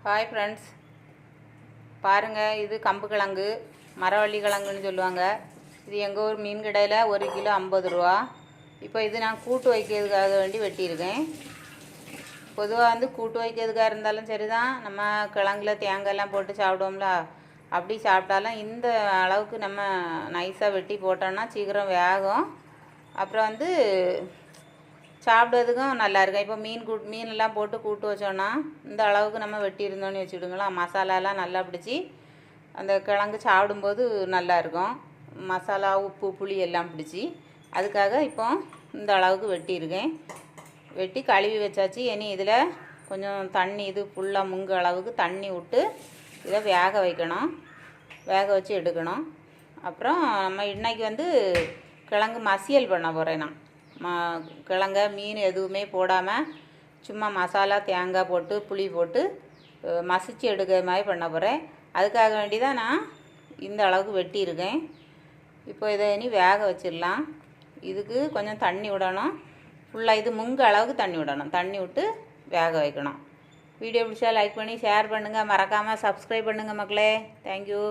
Hi friends, பாருங்கள். இது கம்பு கிழங்கு, மரவள்ளி கிழங்குன்னு சொல்லுவாங்க. இது எங்கள் ஊர் மீன் கடையில் 1 கிலோ 50 ரூபா. இப்போ இது நான் கூட்டு வைக்கிறதுக்காக வேண்டி வெட்டியிருக்கேன். பொதுவாக கூட்டு வைக்கிறதுக்காக இருந்தாலும் சரி தான், நம்ம கிழங்குல தேங்காயெல்லாம் போட்டு சாப்பிடுவோம்ல, அப்படி சாப்பிட்டாலும் இந்த அளவுக்கு நம்ம நைஸாக வெட்டி போட்டோம்னா சீக்கிரம் வேகும். அப்புறம் சாப்பிட்றதுக்கும் நல்லாயிருக்கும். இப்போ மீனெல்லாம் போட்டு கூட்டு வச்சோன்னா இந்த அளவுக்கு நம்ம வெட்டியிருந்தோன்னு வச்சுக்கிடுங்களா, மசாலாலாம் நல்லா பிடிச்சி அந்த கிழங்கு சாப்பிடும்போது நல்லாயிருக்கும். மசாலா, உப்பு, புளி எல்லாம் பிடிச்சி, அதுக்காக இப்போ இந்த அளவுக்கு வெட்டியிருக்கேன். வெட்டி கழுவி வச்சாச்சு. இனி இதில் கொஞ்சம் தண்ணி, இது ஃபுல்லாக முங்கு அளவுக்கு தண்ணி விட்டு இதை வேக வைக்கணும். வேக வச்சு எடுக்கணும். அப்புறம் நம்ம இன்றைக்கி கிழங்கு மசியல் பண்ண போகிறேன். நான் கிழங்க மீன் எதுவுமே போடாமல் சும்மா மசாலா, தேங்காய் போட்டு புளி போட்டு மசிச்சு எடுக்கிற மாதிரி பண்ண போகிறேன். அதுக்காக வேண்டி தான் நான் இந்த அளவுக்கு வெட்டியிருக்கேன். இப்போ இதை இனி வேக வச்சிடலாம். இதுக்கு கொஞ்சம் தண்ணி விடணும். ஃபுல்லாக இது முங்க அளவுக்கு தண்ணி விடணும். தண்ணி விட்டு வேக வைக்கணும். வீடியோ பிடிச்சா லைக் பண்ணி ஷேர் பண்ணுங்கள். மறக்காமல் சப்ஸ்கிரைப் பண்ணுங்கள் மக்களே. தேங்க்யூ.